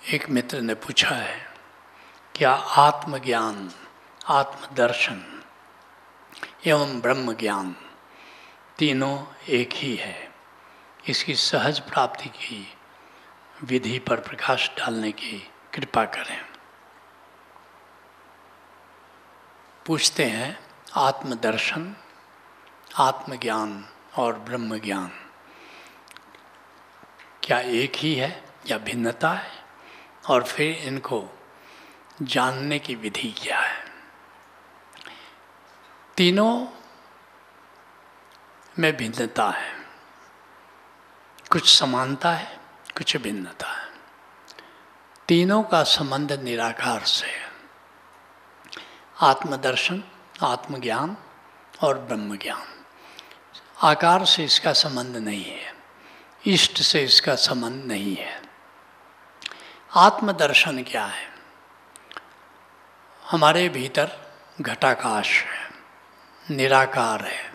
एक मित्र ने पूछा है, क्या आत्मज्ञान, आत्मदर्शन एवं ब्रह्म ज्ञान तीनों एक ही है? इसकी सहज प्राप्ति की विधि पर प्रकाश डालने की कृपा करें। पूछते हैं, आत्मदर्शन, आत्मज्ञान और ब्रह्म ज्ञान क्या एक ही है या भिन्नता है? और फिर इनको जानने की विधि क्या है? तीनों में भिन्नता है, कुछ समानता है, कुछ भिन्नता है। तीनों का संबंध निराकार से है। आत्मदर्शन, आत्मज्ञान और ब्रह्म ज्ञान। आकार से इसका संबंध नहीं है, इष्ट से इसका संबंध नहीं है। आत्मदर्शन क्या है? हमारे भीतर घटाकाश है, निराकार है।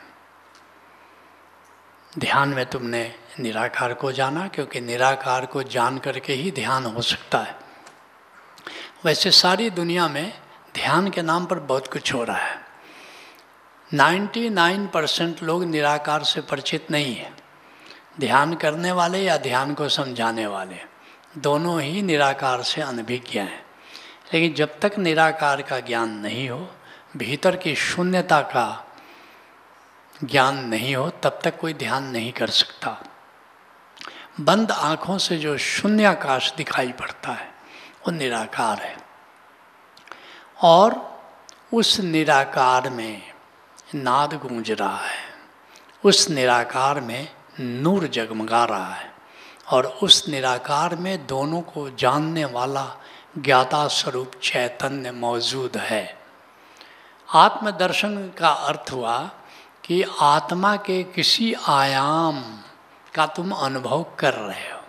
ध्यान में तुमने निराकार को जाना, क्योंकि निराकार को जान करके ही ध्यान हो सकता है। वैसे सारी दुनिया में ध्यान के नाम पर बहुत कुछ हो रहा है। 99% लोग निराकार से परिचित नहीं है। ध्यान करने वाले या ध्यान को समझाने वाले दोनों ही निराकार से अनभिज्ञ हैं। लेकिन जब तक निराकार का ज्ञान नहीं हो, भीतर की शून्यता का ज्ञान नहीं हो, तब तक कोई ध्यान नहीं कर सकता। बंद आँखों से जो शून्याकाश दिखाई पड़ता है वो निराकार है, और उस निराकार में नाद गूंज रहा है, उस निराकार में नूर जगमगा रहा है, और उस निराकार में दोनों को जानने वाला ज्ञाता स्वरूप चैतन्य मौजूद है। आत्मदर्शन का अर्थ हुआ कि आत्मा के किसी आयाम का तुम अनुभव कर रहे हो,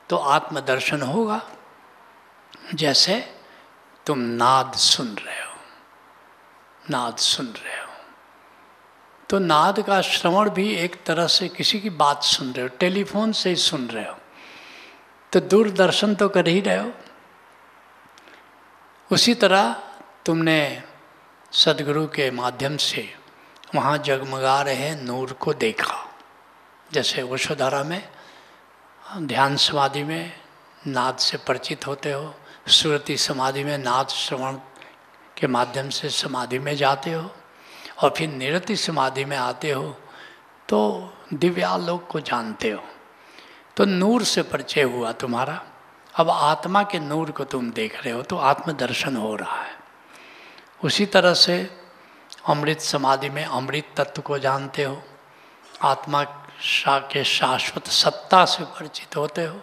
तो आत्मदर्शन होगा। जैसे तुम नाद सुन रहे हो, नाद सुन रहे हो, तो नाद का श्रवण भी एक तरह से किसी की बात सुन रहे हो, टेलीफोन से ही सुन रहे हो, तो दूरदर्शन तो कर ही रहे हो। उसी तरह तुमने सदगुरु के माध्यम से वहाँ जगमगा रहे नूर को देखा। जैसे वशोधरा में ध्यान समाधि में नाद से परिचित होते हो, सुरति समाधि में नाद श्रवण के माध्यम से समाधि में जाते हो, और फिर निरति समाधि में आते हो तो दिव्यालोक को जानते हो। तो नूर से परिचय हुआ तुम्हारा। अब आत्मा के नूर को तुम देख रहे हो, तो आत्मदर्शन हो रहा है। उसी तरह से अमृत समाधि में अमृत तत्व को जानते हो, आत्मा के शाश्वत सत्ता से परिचित होते हो,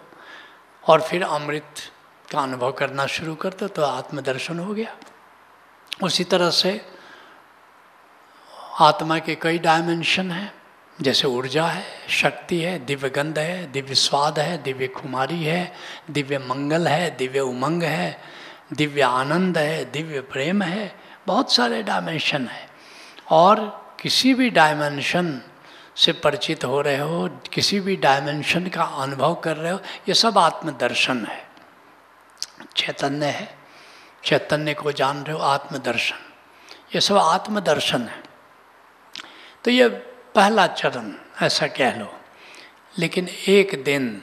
और फिर अमृत का अनुभव करना शुरू करते हो, तो आत्मदर्शन हो गया। उसी तरह से आत्मा के कई डायमेंशन हैं, जैसे ऊर्जा है, शक्ति है, दिव्य गंध है, दिव्य स्वाद है, दिव्य खुमारी है, दिव्य मंगल है, दिव्य उमंग है, दिव्य आनंद है, दिव्य प्रेम है। बहुत सारे डायमेंशन है, और किसी भी डायमेंशन से परिचित हो रहे हो, किसी भी डायमेंशन का अनुभव कर रहे हो, ये सब आत्मदर्शन है। चैतन्य है, चैतन्य को जान रहे हो, आत्मदर्शन, ये सब आत्मदर्शन है। तो ये पहला चरण ऐसा कह लो। लेकिन एक दिन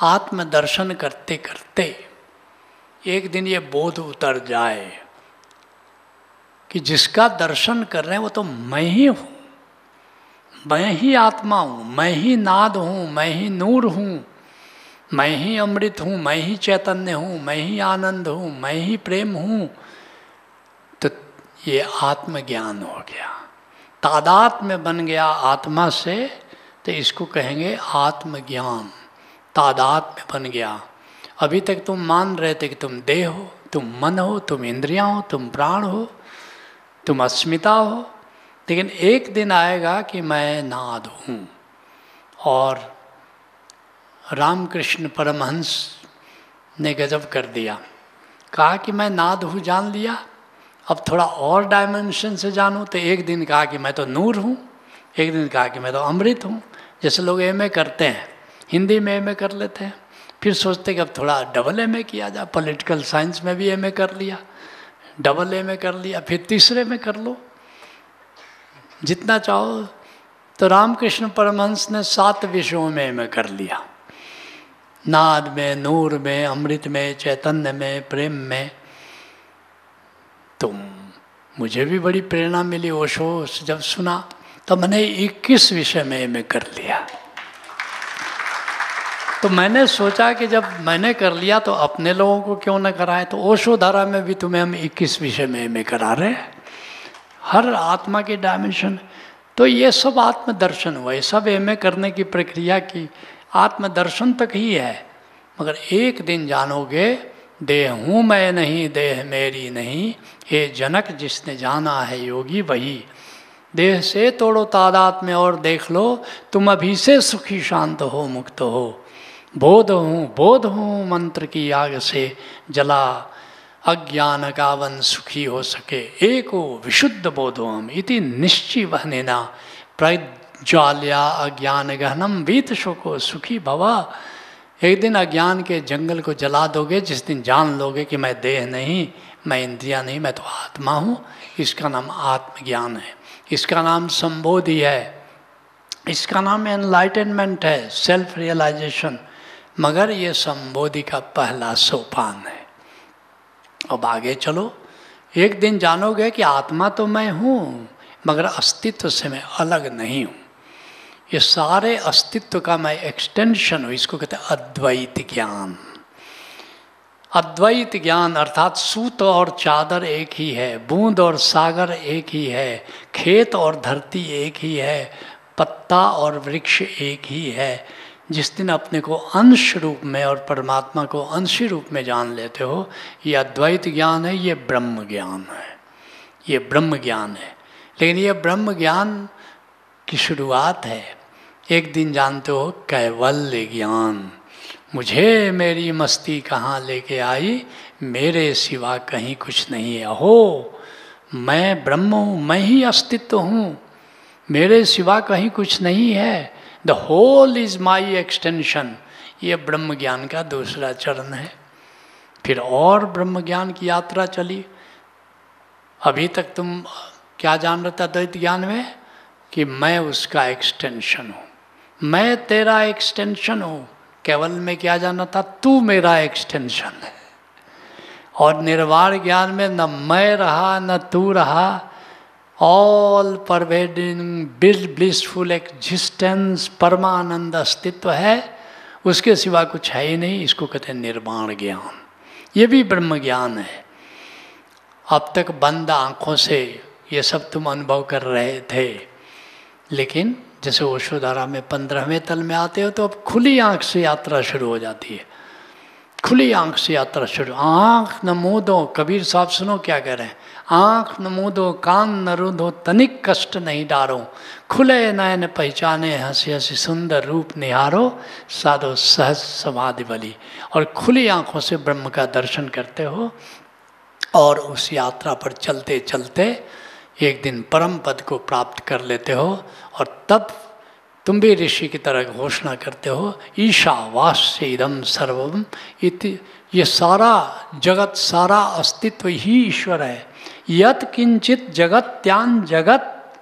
आत्मदर्शन करते करते एक दिन ये बोध उतर जाए कि जिसका दर्शन कर रहे हैं वो तो मैं ही हूँ, मैं ही आत्मा हूँ, मैं ही नाद हूँ, मैं ही नूर हूँ, मैं ही अमृत हूँ, मैं ही चैतन्य हूँ, मैं ही आनंद हूँ, मैं ही प्रेम हूँ। तो ये आत्मज्ञान हो गया, तादात्म्य बन गया आत्मा से, तो इसको कहेंगे आत्मज्ञान। तादात्म्य बन गया। अभी तक तुम मान रहे थे कि तुम देह हो, तुम मन हो, तुम इंद्रियां हो, तुम प्राण हो, तुम अस्मिता हो, लेकिन एक दिन आएगा कि मैं नाद हूँ। और रामकृष्ण परमहंस ने गजब कर दिया, कहा कि मैं नाद हूँ जान लिया, अब थोड़ा और डायमेंशन से जानूँ। तो एक दिन कहा कि मैं तो नूर हूँ, एक दिन कहा कि मैं तो अमृत हूँ। जैसे लोग एमए करते हैं, हिंदी में एमए कर लेते हैं, फिर सोचते कि अब थोड़ा डबल एमए किया जाए, पॉलिटिकल साइंस में भी एमए कर लिया, डबल एमए कर लिया, फिर तीसरे में कर लो, जितना चाहो। तो रामकृष्ण परमहंस ने 7 विषयों में एमए कर लिया, नाद में, नूर में, अमृत में, चैतन्य में, प्रेम में। तो मुझे भी बड़ी प्रेरणा मिली ओशो से जब सुना, तो मैंने 21 विषय में एमए कर लिया। तो मैंने सोचा कि जब मैंने कर लिया तो अपने लोगों को क्यों न कराएं। तो ओशो धारा में भी तुम्हें हम 21 विषय में एमए करा रहे हैं, हर आत्मा के डायमेंशन। तो ये सब आत्मदर्शन हुआ, ये सब एमए करने की प्रक्रिया की आत्मदर्शन तक ही है। मगर एक दिन जानोगे, देह हूँ मैं नहीं, देह मेरी नहीं, हे जनक जिसने जाना है योगी वही। देह से तोड़ो तादात में और देख लो, तुम अभी से सुखी शांत हो मुक्त हो। बोध हूँ मंत्र की आग से जला, अज्ञान का वन सुखी हो सके। एको विशुद्ध बोधो हम इति निश्चय वहनेना, प्रज्वाल्या अज्ञान गहनम वीत शोको सुखी भवा। एक दिन अज्ञान के जंगल को जला दोगे, जिस दिन जान लोगे कि मैं देह नहीं, मैं इंद्रिया नहीं, मैं तो आत्मा हूँ। इसका नाम आत्मज्ञान है, इसका नाम संबोधि है, इसका नाम एनलाइटनमेंट है, सेल्फ रियलाइजेशन। मगर ये संबोधि का पहला सोपान है। अब आगे चलो, एक दिन जानोगे कि आत्मा तो मैं हूँ, मगर अस्तित्व से मैं अलग नहीं हूँ। ये सारे अस्तित्व का मैं एक्सटेंशन हूँ। इसको कहते हैं अद्वैत ज्ञान। अद्वैत ज्ञान अर्थात सूत और चादर एक ही है, बूंद और सागर एक ही है, खेत और धरती एक ही है, पत्ता और वृक्ष एक ही है। जिस दिन अपने को अंश रूप में और परमात्मा को अंशी रूप में जान लेते हो, ये अद्वैत ज्ञान है, ये ब्रह्म ज्ञान है, ये ब्रह्म ज्ञान है। लेकिन ये ब्रह्म ज्ञान की शुरुआत है। एक दिन जानते हो कैवल्य ज्ञान। मुझे मेरी मस्ती कहाँ लेके आई, मेरे सिवा कहीं कुछ नहीं है। अहो मैं ब्रह्म हूँ, मैं ही अस्तित्व हूँ, मेरे सिवा कहीं कुछ नहीं है। The whole is my extension. ये ब्रह्म ज्ञान का दूसरा चरण है। फिर और ब्रह्म ज्ञान की यात्रा चली। अभी तक तुम क्या जान रहे थे अद्वैत ज्ञान में, कि मैं उसका एक्सटेंशन हूँ, मैं तेरा एक्सटेंशन हूँ। केवल में क्या जाना था, तू मेरा एक्सटेंशन है। और निर्वाण ज्ञान में न मैं रहा न तू रहा, ऑल परवेडिंग ब्लिसफुल एग्जिस्टेंस, परमानंद अस्तित्व है, उसके सिवा कुछ है ही नहीं। इसको कहते हैं निर्वाण ज्ञान। ये भी ब्रह्म ज्ञान है। अब तक बंद आँखों से ये सब तुम अनुभव कर रहे थे, लेकिन जैसे ओशोधारा में 15वें तल में आते हो तो अब खुली आँख से यात्रा शुरू हो जाती है। खुली आँख से यात्रा शुरू। आँख न मूंदो, कबीर साहब सुनो क्या कह रहे हैं, आँख न मूंदो कान न रूंधो, तनिक कष्ट नहीं डारो, खुले नयन पहचाने हंसी हंसी सुंदर रूप निहारो, साधो सहज समाधि बली। और खुली आँखों से ब्रह्म का दर्शन करते हो और उस यात्रा पर चलते चलते एक दिन परम पद को प्राप्त कर लेते हो। और तब तुम भी ऋषि की तरह घोषणा करते हो, ईशावास्य इदम सर्वम इति। ये सारा जगत, सारा अस्तित्व ही ईश्वर है। यत किंचित जगत त्यान जगत।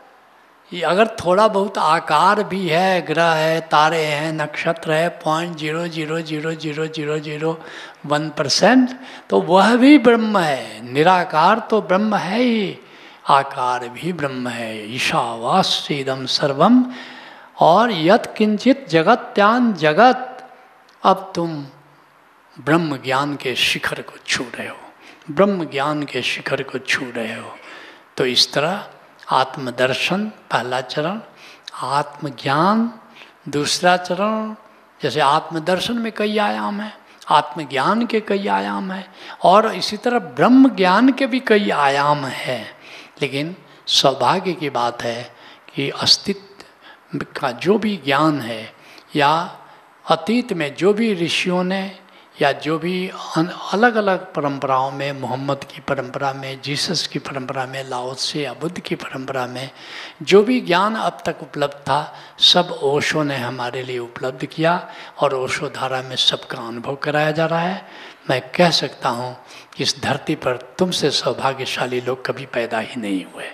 ये अगर थोड़ा बहुत आकार भी है, ग्रह है, तारे हैं, नक्षत्र है, 0.0000001%, तो वह भी ब्रह्म है। निराकार तो ब्रह्म है ही, आकार भी ब्रह्म है। ईशावास्य इदम सर्वम। और यत किंचित जगत त्यान जगत। अब तुम ब्रह्म ज्ञान के शिखर को छू रहे हो, ब्रह्म ज्ञान के शिखर को छू रहे हो। तो इस तरह आत्मदर्शन पहला चरण, आत्मज्ञान दूसरा चरण। जैसे आत्मदर्शन में कई आयाम हैं, आत्मज्ञान के कई आयाम हैं, और इसी तरह ब्रह्म ज्ञान के भी कई आयाम हैं। लेकिन सौभाग्य की बात है कि अस्तित्व का जो भी ज्ञान है, या अतीत में जो भी ऋषियों ने या जो भी अलग अलग परंपराओं में, मोहम्मद की परंपरा में, जीसस की परंपरा में, लाओ से या बुद्ध की परंपरा में जो भी ज्ञान अब तक उपलब्ध था, सब ओशो ने हमारे लिए उपलब्ध किया और ओशो धारा में सबका अनुभव कराया जा रहा है। मैं कह सकता हूँ कि इस धरती पर तुमसे सौभाग्यशाली लोग कभी पैदा ही नहीं हुए।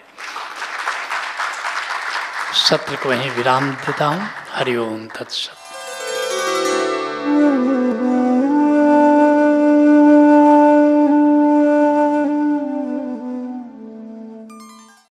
सत्र को वहीं विराम देता हूँ। हरि ओम तत्सत।